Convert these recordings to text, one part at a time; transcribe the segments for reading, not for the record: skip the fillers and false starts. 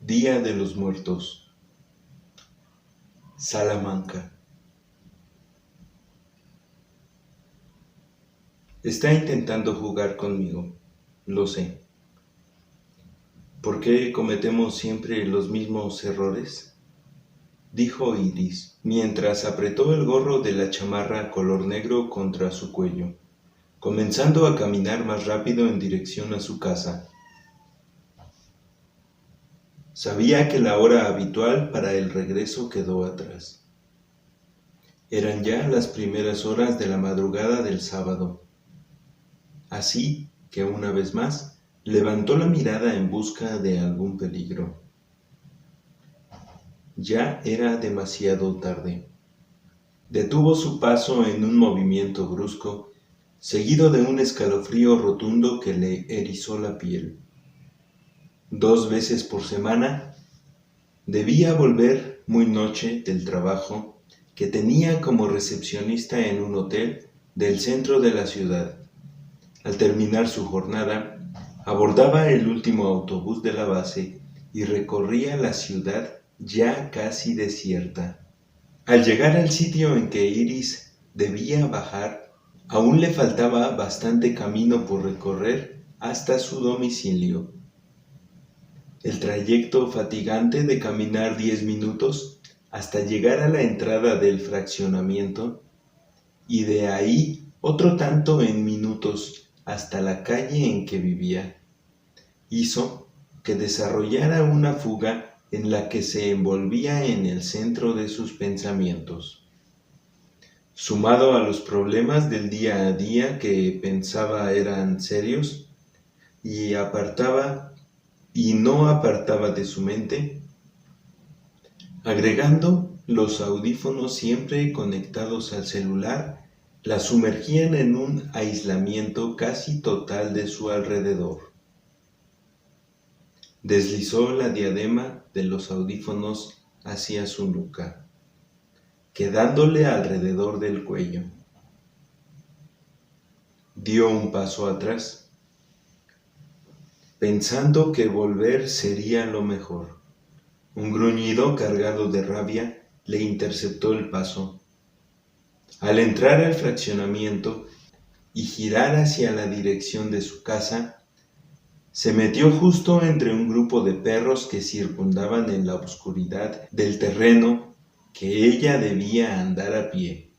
Día de los Muertos. Salamanca. Está intentando jugar conmigo, lo sé. ¿Por qué cometemos siempre los mismos errores?, dijo Iris, mientras apretó el gorro de la chamarra color negro contra su cuello, comenzando a caminar más rápido en dirección a su casa. Sabía que la hora habitual para el regreso quedó atrás. Eran ya las primeras horas de la madrugada del sábado. Así que una vez más levantó la mirada en busca de algún peligro. Ya era demasiado tarde. Detuvo su paso en un movimiento brusco, seguido de un escalofrío rotundo que le erizó la piel. 2 veces por semana debía volver muy noche del trabajo que tenía como recepcionista en un hotel del centro de la ciudad. Al terminar su jornada, abordaba el último autobús de la base y recorría la ciudad ya casi desierta. Al llegar al sitio en que Iris debía bajar, aún le faltaba bastante camino por recorrer hasta su domicilio. El trayecto fatigante de caminar 10 minutos hasta llegar a la entrada del fraccionamiento y de ahí otro tanto en minutos hasta la calle en que vivía, hizo que desarrollara una fuga en la que se envolvía en el centro de sus pensamientos. Sumado a los problemas del día a día que pensaba eran serios y no apartaba de su mente, agregando los audífonos siempre conectados al celular, la sumergían en un aislamiento casi total de su alrededor. Deslizó la diadema de los audífonos hacia su nuca, quedándole alrededor del cuello. Dio un paso atrás, pensando que volver sería lo mejor. Un gruñido cargado de rabia le interceptó el paso. Al entrar al fraccionamiento y girar hacia la dirección de su casa, se metió justo entre un grupo de perros que circundaban en la oscuridad del terreno que ella debía andar a pie.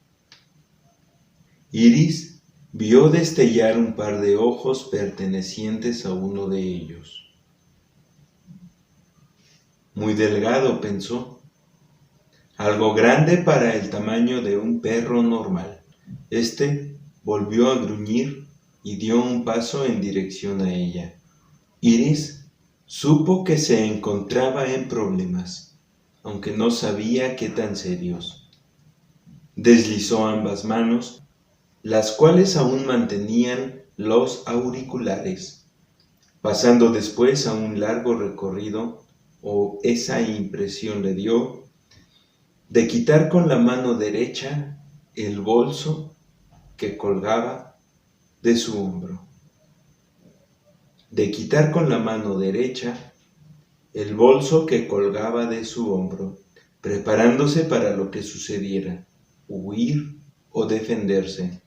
Iris vio destellar un par de ojos pertenecientes a uno de ellos. Muy delgado, pensó. Algo grande para el tamaño de un perro normal. Este volvió a gruñir y dio un paso en dirección a ella. Iris supo que se encontraba en problemas, aunque no sabía qué tan serios. Deslizó ambas manos, las cuales aún mantenían los auriculares, pasando después a un largo recorrido, o esa impresión le dio, de quitar con la mano derecha el bolso que colgaba de su hombro. De quitar con la mano derecha el bolso que colgaba de su hombro, preparándose para lo que sucediera, huir o defenderse.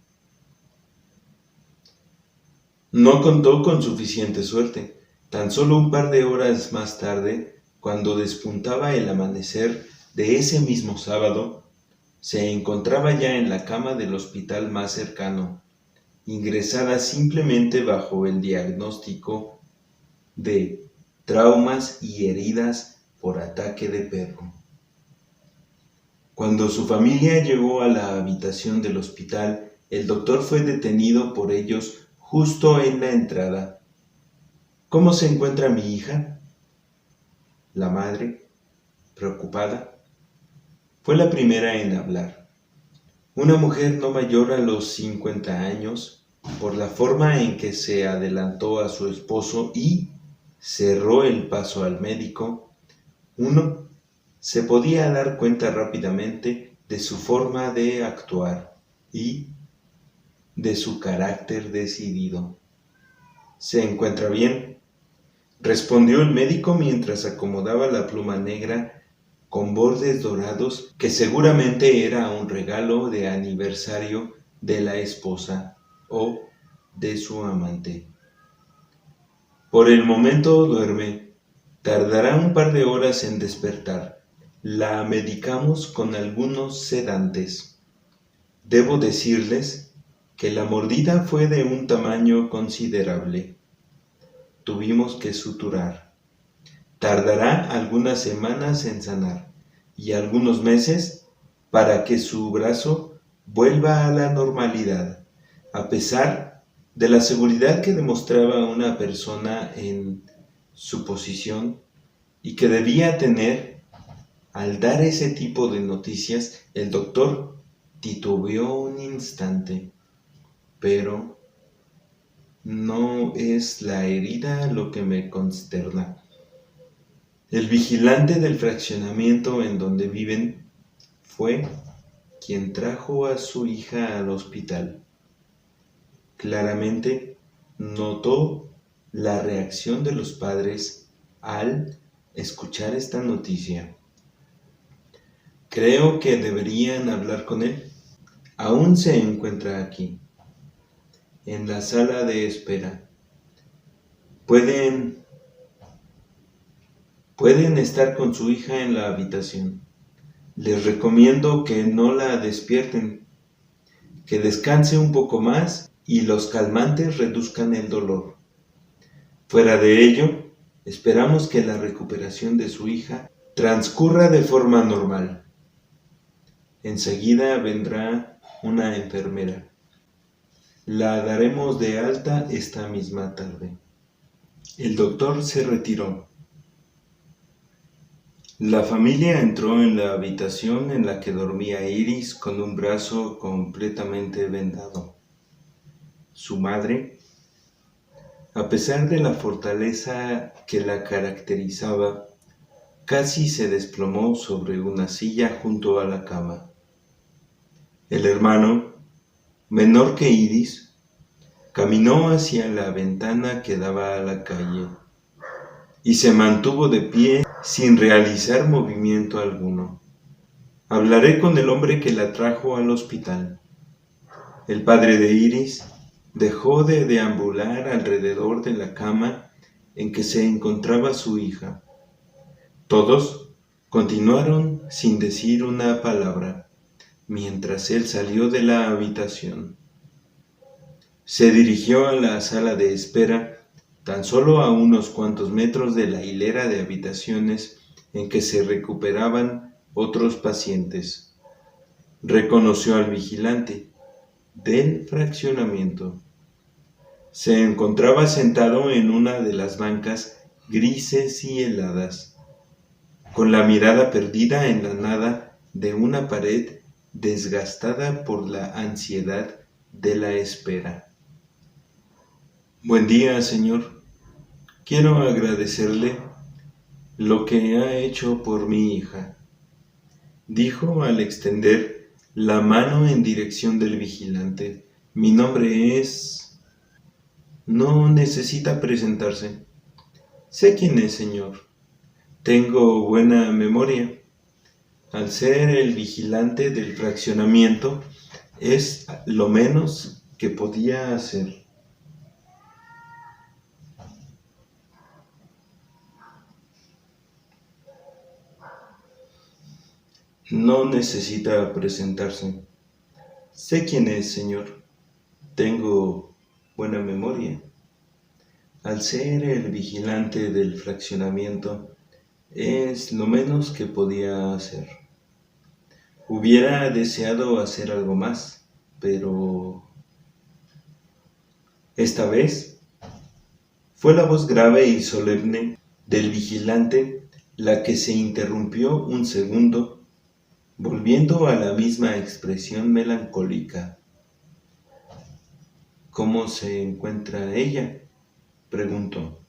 No contó con suficiente suerte. Tan solo un par de horas más tarde, cuando despuntaba el amanecer de ese mismo sábado, se encontraba ya en la cama del hospital más cercano, ingresada simplemente bajo el diagnóstico de traumas y heridas por ataque de perro. Cuando su familia llegó a la habitación del hospital, el doctor fue detenido por ellos justo en la entrada. ¿Cómo se encuentra mi hija?, la madre, preocupada, fue la primera en hablar. Una mujer no mayor a los 50 años, por la forma en que se adelantó a su esposo y cerró el paso al médico, uno se podía dar cuenta rápidamente de su forma de actuar y de su carácter decidido. ¿Se encuentra bien? respondió el médico mientras acomodaba la pluma negra con bordes dorados que seguramente era un regalo de aniversario de la esposa o de su amante. Por el momento duerme. Tardará un par de horas en despertar. La medicamos con algunos sedantes. Debo decirles que la mordida fue de un tamaño considerable. Tuvimos que suturar. Tardará algunas semanas en sanar y algunos meses para que su brazo vuelva a la normalidad, a pesar de la seguridad que demostraba una persona en su posición y que debía tener. Al dar ese tipo de noticias, el doctor titubeó un instante, pero no es la herida lo que me consterna. El vigilante del fraccionamiento en donde viven fue quien trajo a su hija al hospital. Claramente notó la reacción de los padres al escuchar esta noticia. Creo que deberían hablar con él. Aún se encuentra aquí, en la sala de espera. Pueden estar con su hija en la habitación. Les recomiendo que no la despierten, que descanse un poco más y los calmantes reduzcan el dolor. Fuera de ello, esperamos que la recuperación de su hija transcurra de forma normal. Enseguida vendrá una enfermera. La daremos de alta esta misma tarde. El doctor se retiró. La familia entró en la habitación en la que dormía Iris con un brazo completamente vendado. Su madre, a pesar de la fortaleza que la caracterizaba, casi se desplomó sobre una silla junto a la cama. El hermano, menor que Iris, caminó hacia la ventana que daba a la calle y se mantuvo de pie sin realizar movimiento alguno. Hablaré con el hombre que la trajo al hospital. El padre de Iris dejó de deambular alrededor de la cama en que se encontraba su hija. Todos continuaron sin decir una palabra, mientras él salió de la habitación. Se dirigió a la sala de espera, tan solo a unos cuantos metros de la hilera de habitaciones en que se recuperaban otros pacientes. Reconoció al vigilante del fraccionamiento. Se encontraba sentado en una de las bancas grises y heladas, con la mirada perdida en la nada de una pared desgastada por la ansiedad de la espera. Buen día, señor. Quiero agradecerle lo que ha hecho por mi hija, dijo al extender la mano en dirección del vigilante. Mi nombre es... No necesita presentarse. Sé quién es, señor. Tengo buena memoria. Al ser el vigilante del fraccionamiento, es lo menos que podía hacer. No necesita presentarse. Sé quién es, señor. Tengo buena memoria. Al ser el vigilante del fraccionamiento, es lo menos que podía hacer. Hubiera deseado hacer algo más, pero esta vez fue la voz grave y solemne del vigilante la que se interrumpió un segundo, volviendo a la misma expresión melancólica. ¿Cómo se encuentra ella?, preguntó.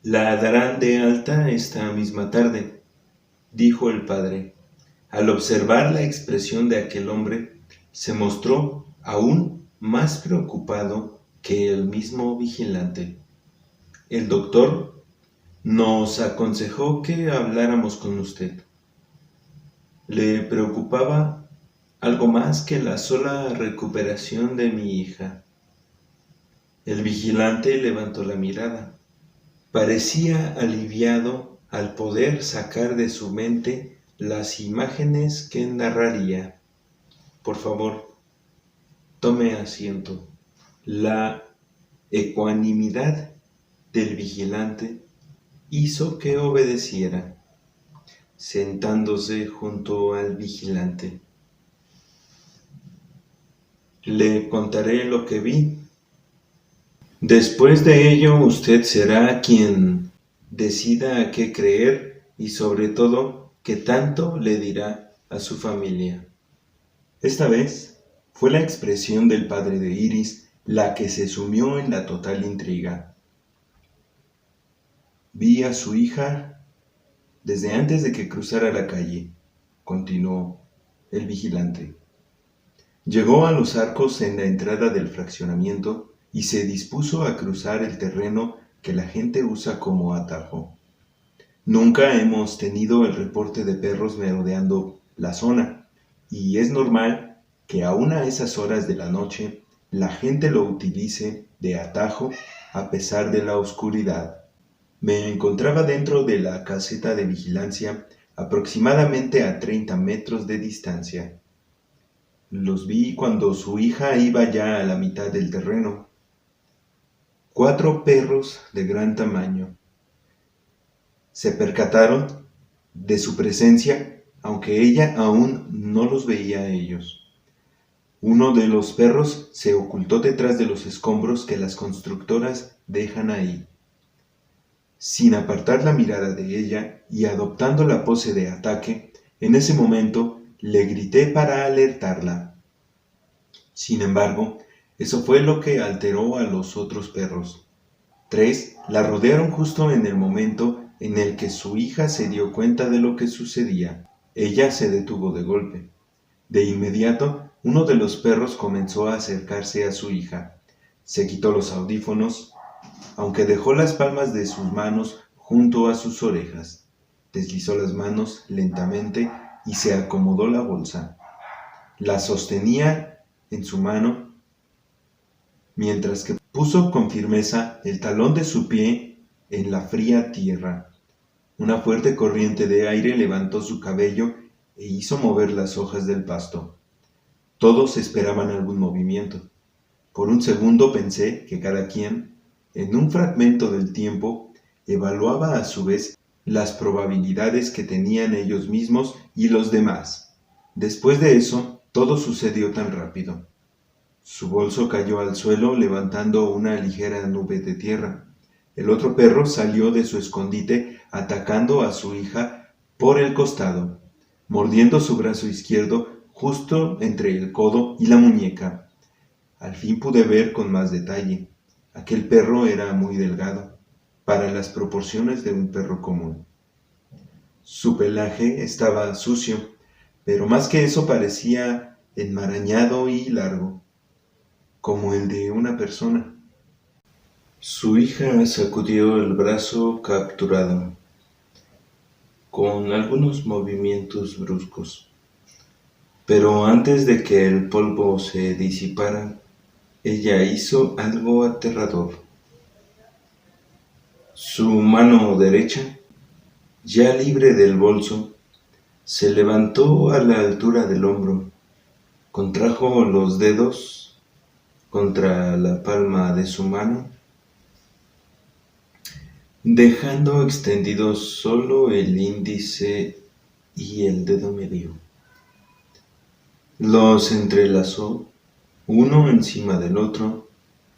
La darán de alta esta misma tarde, dijo el padre. Al observar la expresión de aquel hombre, se mostró aún más preocupado que el mismo vigilante. El doctor nos aconsejó que habláramos con usted. Le preocupaba algo más que la sola recuperación de mi hija. El vigilante levantó la mirada. Parecía aliviado al poder sacar de su mente las imágenes que narraría. Por favor, tome asiento. La ecuanimidad del vigilante hizo que obedeciera, sentándose junto al vigilante. Le contaré lo que vi. Después de ello, usted será quien decida a qué creer y sobre todo qué tanto le dirá a su familia. Esta vez fue la expresión del padre de Iris la que se sumió en la total intriga. Vi a su hija desde antes de que cruzara la calle, continuó el vigilante. Llegó a los arcos en la entrada del fraccionamiento y se dispuso a cruzar el terreno que la gente usa como atajo. Nunca hemos tenido el reporte de perros merodeando la zona, y es normal que aún a esas horas de la noche la gente lo utilice de atajo a pesar de la oscuridad. Me encontraba dentro de la caseta de vigilancia aproximadamente a 30 metros de distancia. Los vi cuando su hija iba ya a la mitad del terreno. 4 perros de gran tamaño. Se percataron de su presencia, aunque ella aún no los veía a ellos. Uno de los perros se ocultó detrás de los escombros que las constructoras dejan ahí. Sin apartar la mirada de ella y adoptando la pose de ataque, en ese momento le grité para alertarla. Sin embargo, eso fue lo que alteró a los otros perros. 3 la rodearon justo en el momento en el que su hija se dio cuenta de lo que sucedía. Ella se detuvo de golpe. De inmediato, uno de los perros comenzó a acercarse a su hija. Se quitó los audífonos, aunque dejó las palmas de sus manos junto a sus orejas. Deslizó las manos lentamente y se acomodó la bolsa. La sostenía en su mano, mientras que puso con firmeza el talón de su pie en la fría tierra. Una fuerte corriente de aire levantó su cabello e hizo mover las hojas del pasto. Todos esperaban algún movimiento. Por un segundo pensé que cada quien, en un fragmento del tiempo, evaluaba a su vez las probabilidades que tenían ellos mismos y los demás. Después de eso, todo sucedió tan rápido. Su bolso cayó al suelo levantando una ligera nube de tierra. El otro perro salió de su escondite atacando a su hija por el costado, mordiendo su brazo izquierdo justo entre el codo y la muñeca. Al fin pude ver con más detalle. Aquel perro era muy delgado, para las proporciones de un perro común. Su pelaje estaba sucio, pero más que eso parecía enmarañado y largo, como el de una persona. Su hija sacudió el brazo capturado, con algunos movimientos bruscos. Pero antes de que el polvo se disipara, ella hizo algo aterrador. Su mano derecha, ya libre del bolso, se levantó a la altura del hombro, contrajo los dedos contra la palma de su mano, dejando extendidos solo el índice y el dedo medio. Los entrelazó uno encima del otro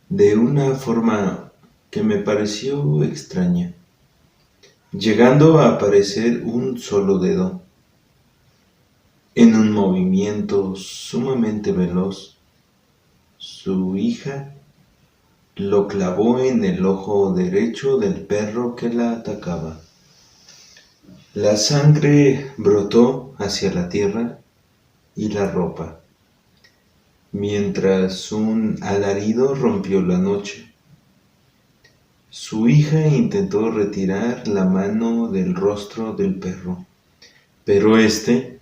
de una forma que me pareció extraña, llegando a parecer un solo dedo. En un movimiento sumamente veloz, su hija lo clavó en el ojo derecho del perro que la atacaba. La sangre brotó hacia la tierra y la ropa, mientras un alarido rompió la noche. Su hija intentó retirar la mano del rostro del perro, pero éste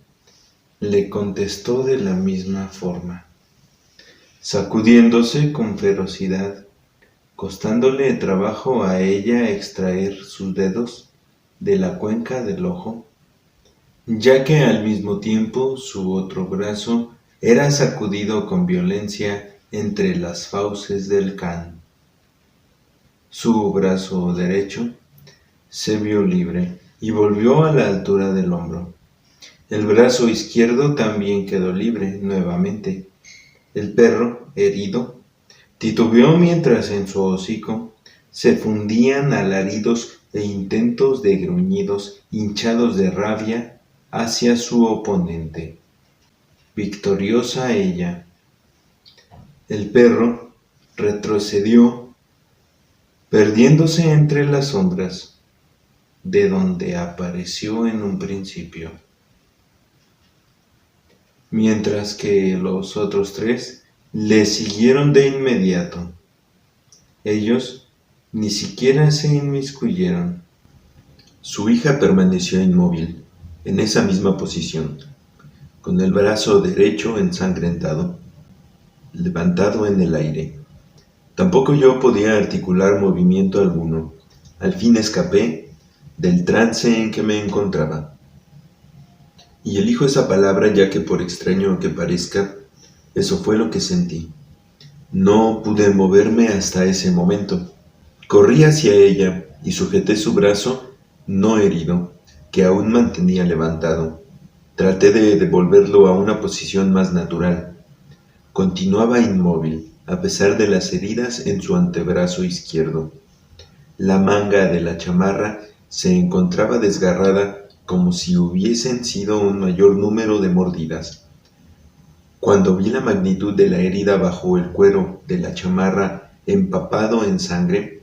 le contestó de la misma forma, sacudiéndose con ferocidad, costándole trabajo a ella extraer sus dedos de la cuenca del ojo, ya que al mismo tiempo su otro brazo era sacudido con violencia entre las fauces del can. Su brazo derecho se vio libre y volvió a la altura del hombro. El brazo izquierdo también quedó libre nuevamente. El perro, herido, titubeó mientras en su hocico se fundían alaridos e intentos de gruñidos hinchados de rabia hacia su oponente. Victoriosa ella, el perro retrocedió, perdiéndose entre las sombras, de donde apareció en un principio, mientras que los otros tres le siguieron de inmediato. Ellos ni siquiera se inmiscuyeron. Su hija permaneció inmóvil, en esa misma posición, con el brazo derecho ensangrentado, levantado en el aire. Tampoco yo podía articular movimiento alguno. Al fin escapé del trance en que me encontraba. Y elijo esa palabra ya que por extraño que parezca, eso fue lo que sentí. No pude moverme hasta ese momento. Corrí hacia ella y sujeté su brazo no herido, que aún mantenía levantado. Traté de devolverlo a una posición más natural. Continuaba inmóvil, a pesar de las heridas en su antebrazo izquierdo. La manga de la chamarra se encontraba desgarrada como si hubiesen sido un mayor número de mordidas. Cuando vi la magnitud de la herida bajo el cuero de la chamarra empapado en sangre,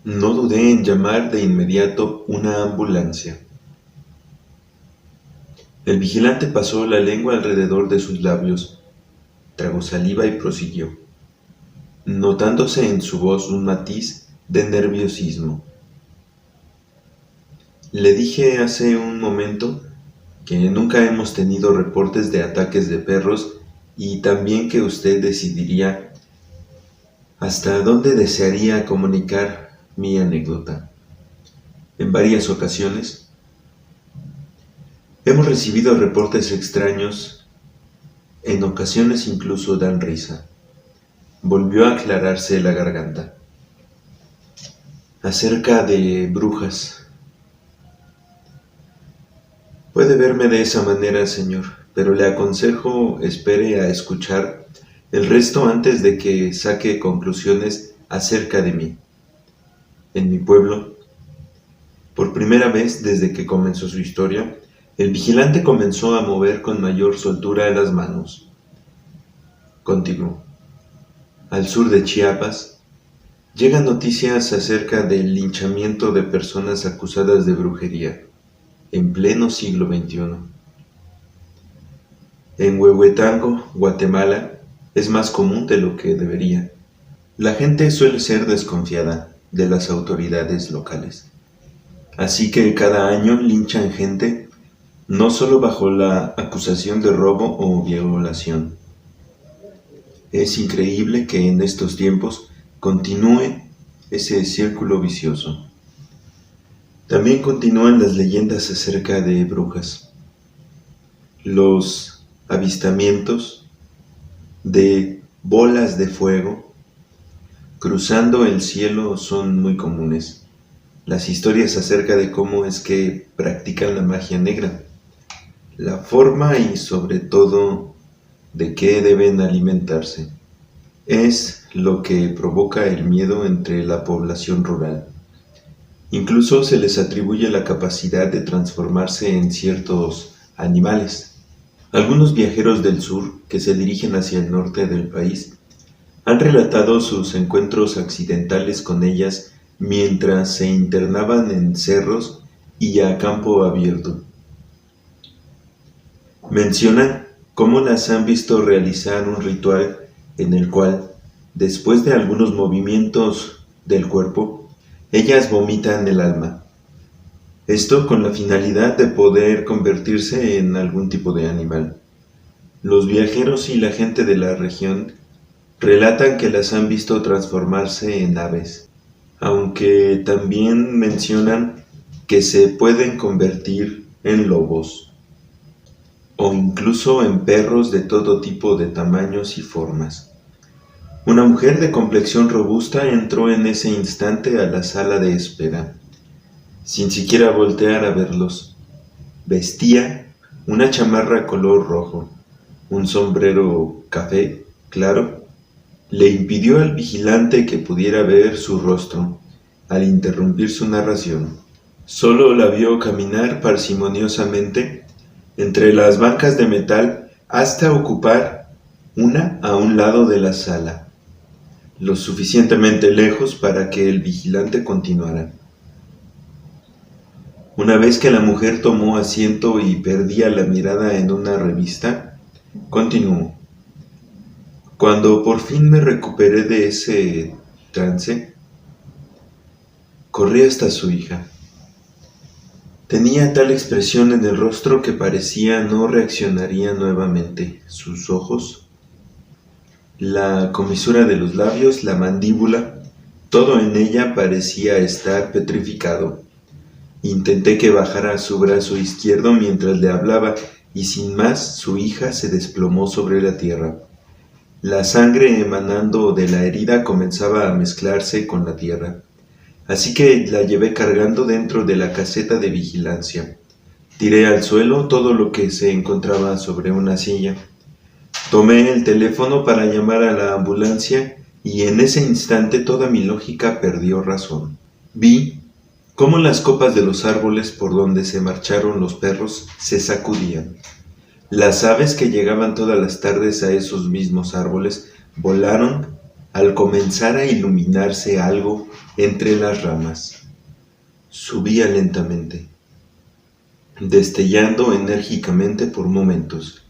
no dudé en llamar de inmediato una ambulancia. El vigilante pasó la lengua alrededor de sus labios, tragó saliva y prosiguió, notándose en su voz un matiz de nerviosismo. Le dije hace un momento que nunca hemos tenido reportes de ataques de perros y también que usted decidiría hasta dónde desearía comunicar mi anécdota. En varias ocasiones hemos recibido reportes extraños, en ocasiones incluso dan risa. Volvió a aclararse la garganta. Acerca de brujas. Puede verme de esa manera, señor, pero le aconsejo espere a escuchar el resto antes de que saque conclusiones acerca de mí. En mi pueblo, por primera vez desde que comenzó su historia, el vigilante comenzó a mover con mayor soltura las manos. Continuó. Al sur de Chiapas, llegan noticias acerca del linchamiento de personas acusadas de brujería, en pleno siglo XXI. En Huehuetango, Guatemala, es más común de lo que debería. La gente suele ser desconfiada de las autoridades locales. Así que cada año linchan gente, no solo bajo la acusación de robo o violación. Es increíble que en estos tiempos continúe ese círculo vicioso. También continúan las leyendas acerca de brujas. Los avistamientos de bolas de fuego cruzando el cielo son muy comunes. Las historias acerca de cómo es que practican la magia negra, la forma y sobre todo de qué deben alimentarse, es lo que provoca el miedo entre la población rural. Incluso se les atribuye la capacidad de transformarse en ciertos animales. Algunos viajeros del sur que se dirigen hacia el norte del país han relatado sus encuentros accidentales con ellas mientras se internaban en cerros y a campo abierto. Mencionan cómo las han visto realizar un ritual en el cual, después de algunos movimientos del cuerpo, ellas vomitan el alma. Esto con la finalidad de poder convertirse en algún tipo de animal. Los viajeros y la gente de la región relatan que las han visto transformarse en aves, aunque también mencionan que se pueden convertir en lobos o incluso en perros de todo tipo de tamaños y formas. Una mujer de complexión robusta entró en ese instante a la sala de espera, sin siquiera voltear a verlos. Vestía una chamarra color rojo, un sombrero café claro, le impidió al vigilante que pudiera ver su rostro al interrumpir su narración. Solo la vio caminar parsimoniosamente entre las bancas de metal hasta ocupar una a un lado de la sala, lo suficientemente lejos para que el vigilante continuara. Una vez que la mujer tomó asiento y perdía la mirada en una revista, continuó. Cuando por fin me recuperé de ese trance, corrí hasta su hija. Tenía tal expresión en el rostro que parecía no reaccionaría nuevamente. Sus ojos, la comisura de los labios, la mandíbula, todo en ella parecía estar petrificado. Intenté que bajara su brazo izquierdo mientras le hablaba y sin más su hija se desplomó sobre la tierra. La sangre emanando de la herida comenzaba a mezclarse con la tierra. Así que la llevé cargando dentro de la caseta de vigilancia. Tiré al suelo todo lo que se encontraba sobre una silla. Tomé el teléfono para llamar a la ambulancia y en ese instante toda mi lógica perdió razón. Vi cómo las copas de los árboles por donde se marcharon los perros se sacudían. Las aves que llegaban todas las tardes a esos mismos árboles volaron al comenzar a iluminarse algo entre las ramas. Subía lentamente, destellando enérgicamente por momentos,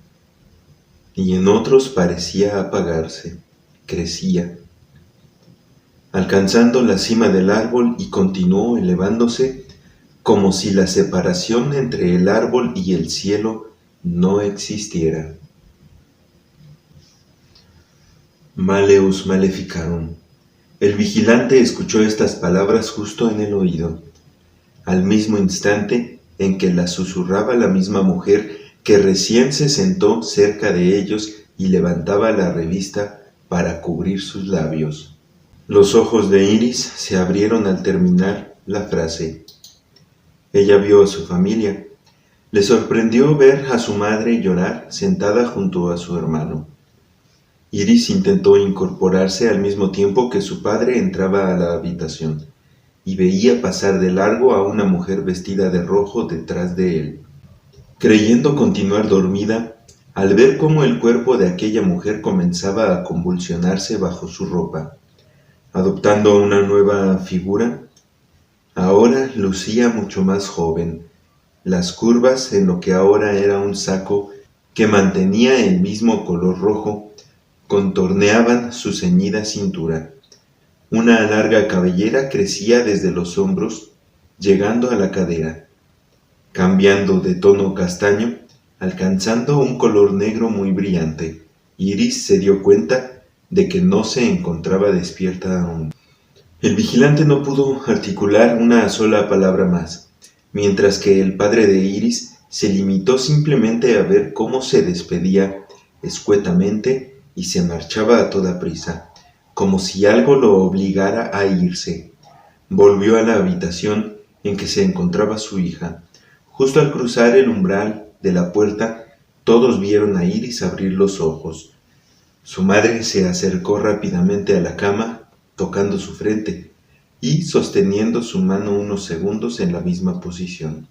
y en otros parecía apagarse, crecía, alcanzando la cima del árbol y continuó elevándose como si la separación entre el árbol y el cielo no existiera. Maleus maleficarum. El vigilante escuchó estas palabras justo en el oído, al mismo instante en que las susurraba la misma mujer que recién se sentó cerca de ellos y levantaba la revista para cubrir sus labios. Los ojos de Iris se abrieron al terminar la frase. Ella vio a su familia. Le sorprendió ver a su madre llorar sentada junto a su hermano. Iris intentó incorporarse al mismo tiempo que su padre entraba a la habitación y veía pasar de largo a una mujer vestida de rojo detrás de él. Creyendo continuar dormida, al ver cómo el cuerpo de aquella mujer comenzaba a convulsionarse bajo su ropa, adoptando una nueva figura, ahora lucía mucho más joven. Las curvas en lo que ahora era un saco que mantenía el mismo color rojo contorneaban su ceñida cintura. Una larga cabellera crecía desde los hombros, llegando a la cadera, cambiando de tono castaño, alcanzando un color negro muy brillante. Iris se dio cuenta de que no se encontraba despierta aún. El vigilante no pudo articular una sola palabra más, mientras que el padre de Iris se limitó simplemente a ver cómo se despedía escuetamente y se marchaba a toda prisa, como si algo lo obligara a irse. Volvió a la habitación en que se encontraba su hija. Justo al cruzar el umbral de la puerta, todos vieron a Iris abrir los ojos. Su madre se acercó rápidamente a la cama, tocando su frente y sosteniendo su mano unos segundos en la misma posición.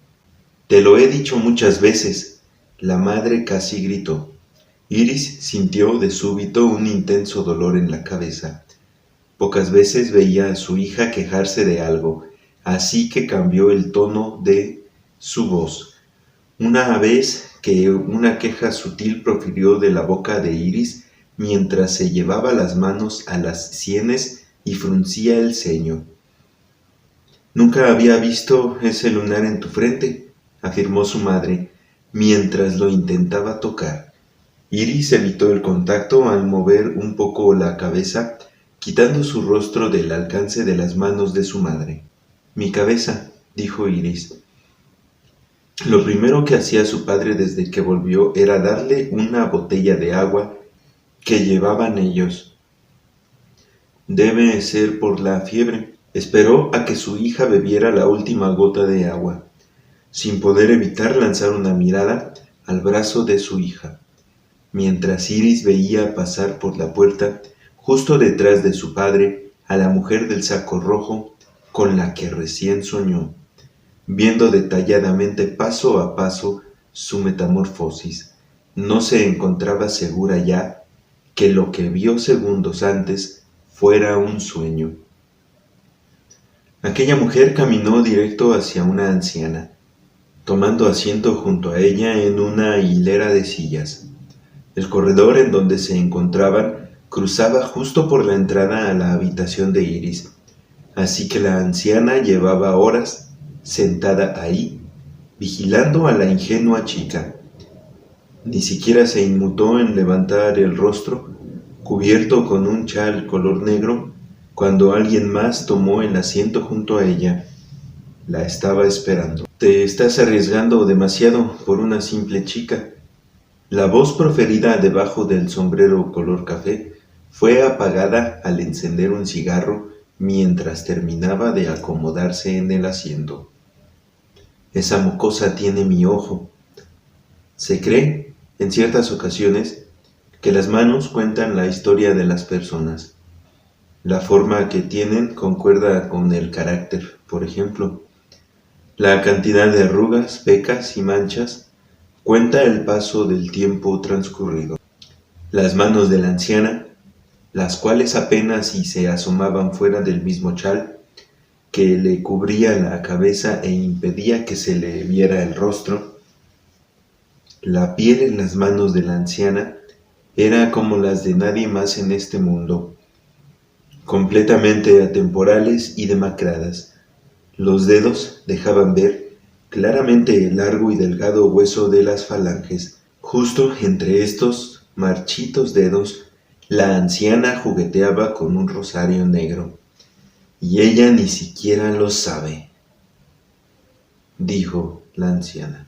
«Te lo he dicho muchas veces», la madre casi gritó. Iris sintió de súbito un intenso dolor en la cabeza. Pocas veces veía a su hija quejarse de algo, así que cambió el tono de su voz. Una vez que una queja sutil profirió de la boca de Iris mientras se llevaba las manos a las sienes y fruncía el ceño. «Nunca había visto ese lunar en tu frente», afirmó su madre, mientras lo intentaba tocar. Iris evitó el contacto al mover un poco la cabeza, quitando su rostro del alcance de las manos de su madre. «Mi cabeza», dijo Iris. Lo primero que hacía su padre desde que volvió era darle una botella de agua que llevaban ellos. «Debe ser por la fiebre». Esperó a que su hija bebiera la última gota de agua, sin poder evitar lanzar una mirada al brazo de su hija, mientras Iris veía pasar por la puerta, justo detrás de su padre, a la mujer del saco rojo con la que recién soñó, viendo detalladamente paso a paso su metamorfosis. No se encontraba segura ya que lo que vio segundos antes fuera un sueño. Aquella mujer caminó directo hacia una anciana, tomando asiento junto a ella en una hilera de sillas. El corredor en donde se encontraban cruzaba justo por la entrada a la habitación de Iris, así que la anciana llevaba horas sentada ahí, vigilando a la ingenua chica. Ni siquiera se inmutó en levantar el rostro, cubierto con un chal color negro, cuando alguien más tomó el asiento junto a ella. La estaba esperando. «Te estás arriesgando demasiado por una simple chica». La voz proferida debajo del sombrero color café fue apagada al encender un cigarro mientras terminaba de acomodarse en el asiento. «Esa mocosa tiene mi ojo». Se cree, en ciertas ocasiones, que las manos cuentan la historia de las personas. La forma que tienen concuerda con el carácter, por ejemplo. La cantidad de arrugas, pecas y manchas cuenta el paso del tiempo transcurrido. Las manos de la anciana, las cuales apenas si se asomaban fuera del mismo chal que le cubría la cabeza e impedía que se le viera el rostro, la piel en las manos de la anciana era como las de nadie más en este mundo, completamente atemporales y demacradas. Los dedos dejaban ver claramente el largo y delgado hueso de las falanges. Justo entre estos marchitos dedos, la anciana jugueteaba con un rosario negro. «Y ella ni siquiera lo sabe», dijo la anciana.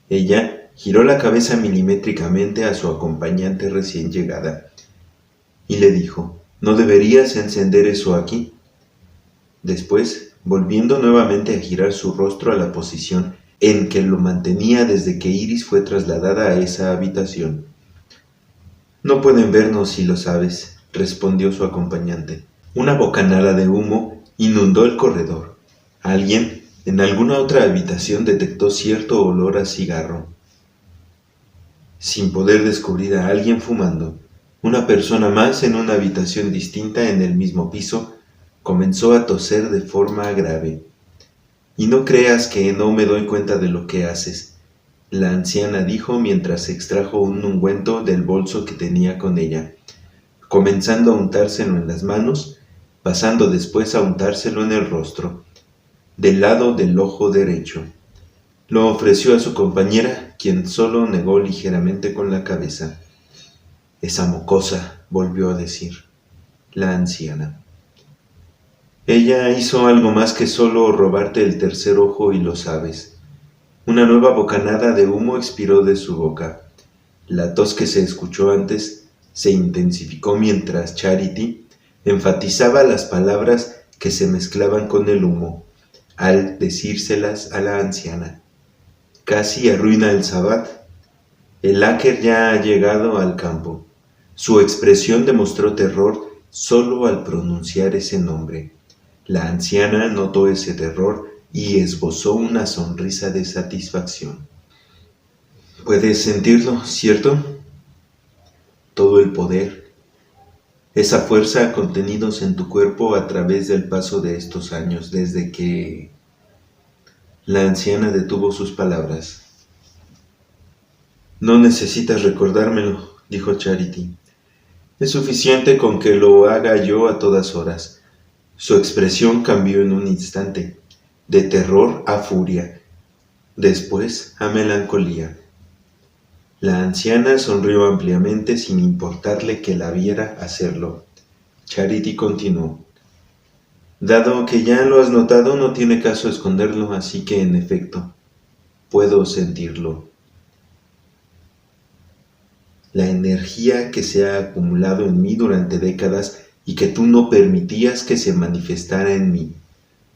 Ella giró la cabeza milimétricamente a su acompañante recién llegada y le dijo: «¿No deberías encender eso aquí?». Después, volviendo nuevamente a girar su rostro a la posición en que lo mantenía desde que Iris fue trasladada a esa habitación. «No pueden vernos si lo sabes», respondió su acompañante. Una bocanada de humo inundó el corredor. Alguien en alguna otra habitación detectó cierto olor a cigarro. Sin poder descubrir a alguien fumando, una persona más en una habitación distinta en el mismo piso comenzó a toser de forma grave. «Y no creas que no me doy cuenta de lo que haces», la anciana dijo mientras extrajo un ungüento del bolso que tenía con ella, comenzando a untárselo en las manos, pasando después a untárselo en el rostro, del lado del ojo derecho. Lo ofreció a su compañera, quien solo negó ligeramente con la cabeza. «Esa mocosa», volvió a decir la anciana. «Ella hizo algo más que solo robarte el tercer ojo y lo sabes». Una nueva bocanada de humo expiró de su boca. La tos que se escuchó antes se intensificó mientras Charity enfatizaba las palabras que se mezclaban con el humo, al decírselas a la anciana. «Casi arruina el sabbat. El hacker ya ha llegado al campo». Su expresión demostró terror solo al pronunciar ese nombre. La anciana notó ese terror y esbozó una sonrisa de satisfacción. «Puedes sentirlo, ¿cierto? Todo el poder, esa fuerza contenidos en tu cuerpo a través del paso de estos años, desde que...». La anciana detuvo sus palabras. «No necesitas recordármelo», dijo Charity. Es suficiente con que lo haga yo a todas horas. Su expresión cambió en un instante, de terror a furia, después a melancolía. La anciana sonrió ampliamente sin importarle que la viera hacerlo. Charity continuó. Dado que ya lo has notado, no tiene caso esconderlo, así que en efecto, puedo sentirlo. La energía que se ha acumulado en mí durante décadas y que tú no permitías que se manifestara en mí,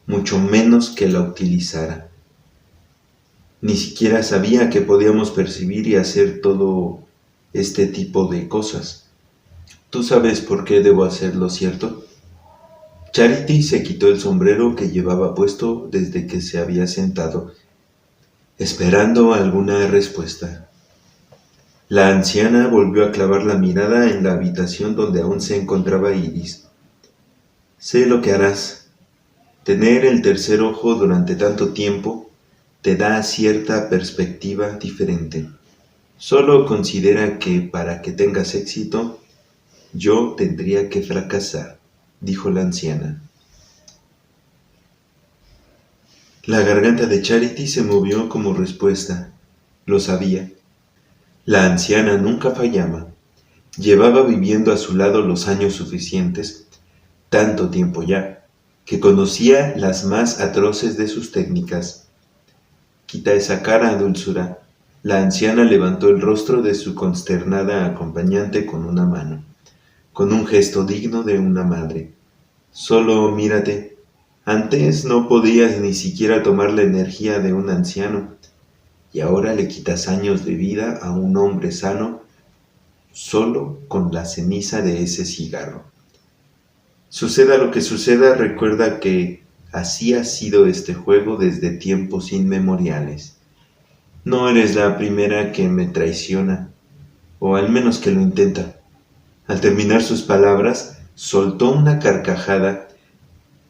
mucho menos que la utilizara. Ni siquiera sabía que podíamos percibir y hacer todo este tipo de cosas. ¿Tú sabes por qué debo hacerlo, cierto? Charity se quitó el sombrero que llevaba puesto desde que se había sentado, esperando alguna respuesta. La anciana volvió a clavar la mirada en la habitación donde aún se encontraba Iris. Sé lo que harás. Tener el tercer ojo durante tanto tiempo te da cierta perspectiva diferente. Solo considera que para que tengas éxito, yo tendría que fracasar, dijo la anciana. La garganta de Charity se movió como respuesta. Lo sabía. La anciana nunca fallaba. Llevaba viviendo a su lado los años suficientes, tanto tiempo ya, que conocía las más atroces de sus técnicas. Quita esa cara, dulzura. La anciana levantó el rostro de su consternada acompañante con una mano, con un gesto digno de una madre. Solo mírate. Antes no podías ni siquiera tomar la energía de un anciano, y ahora le quitas años de vida a un hombre sano solo con la ceniza de ese cigarro. Suceda lo que suceda, recuerda que así ha sido este juego desde tiempos inmemoriales. No eres la primera que me traiciona, o al menos que lo intenta. Al terminar sus palabras, soltó una carcajada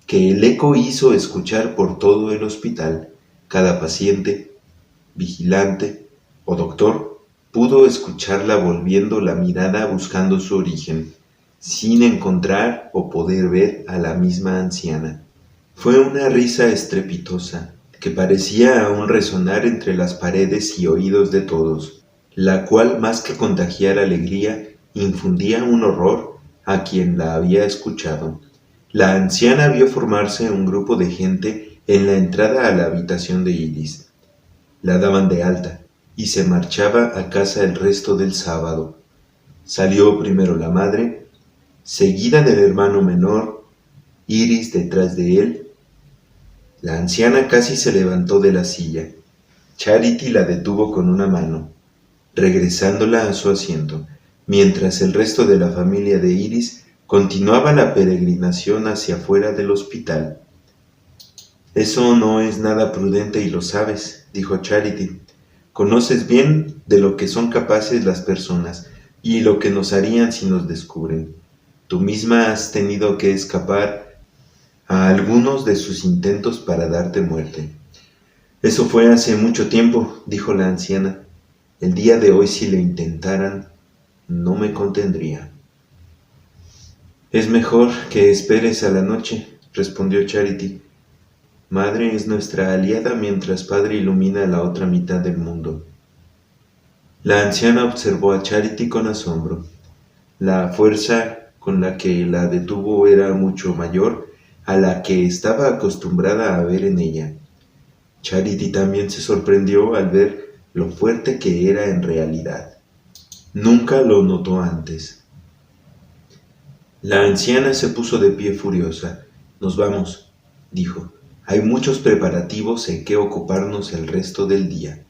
que el eco hizo escuchar por todo el hospital. Cada paciente, vigilante o doctor pudo escucharla volviendo la mirada buscando su origen, sin encontrar o poder ver a la misma anciana. Fue una risa estrepitosa, que parecía aún resonar entre las paredes y oídos de todos, la cual más que contagiar alegría, infundía un horror a quien la había escuchado. La anciana vio formarse un grupo de gente en la entrada a la habitación de Iris. La daban de alta y se marchaba a casa el resto del sábado. Salió primero la madre, seguida del hermano menor, Iris detrás de él. La anciana casi se levantó de la silla. Charity la detuvo con una mano, regresándola a su asiento, mientras el resto de la familia de Iris continuaba la peregrinación hacia afuera del hospital. Eso no es nada prudente y lo sabes, dijo Charity. Conoces bien de lo que son capaces las personas y lo que nos harían si nos descubren. Tú misma has tenido que escapar a algunos de sus intentos para darte muerte. Eso fue hace mucho tiempo, dijo la anciana. El día de hoy, si lo intentaran, no me contendría. Es mejor que esperes a la noche, respondió Charity. Madre es nuestra aliada mientras Padre ilumina la otra mitad del mundo. La anciana observó a Charity con asombro. La fuerza con la que la detuvo era mucho mayor a la que estaba acostumbrada a ver en ella. Charity también se sorprendió al ver lo fuerte que era en realidad. Nunca lo notó antes. La anciana se puso de pie furiosa. Nos vamos, dijo. Hay muchos preparativos en que ocuparnos el resto del día.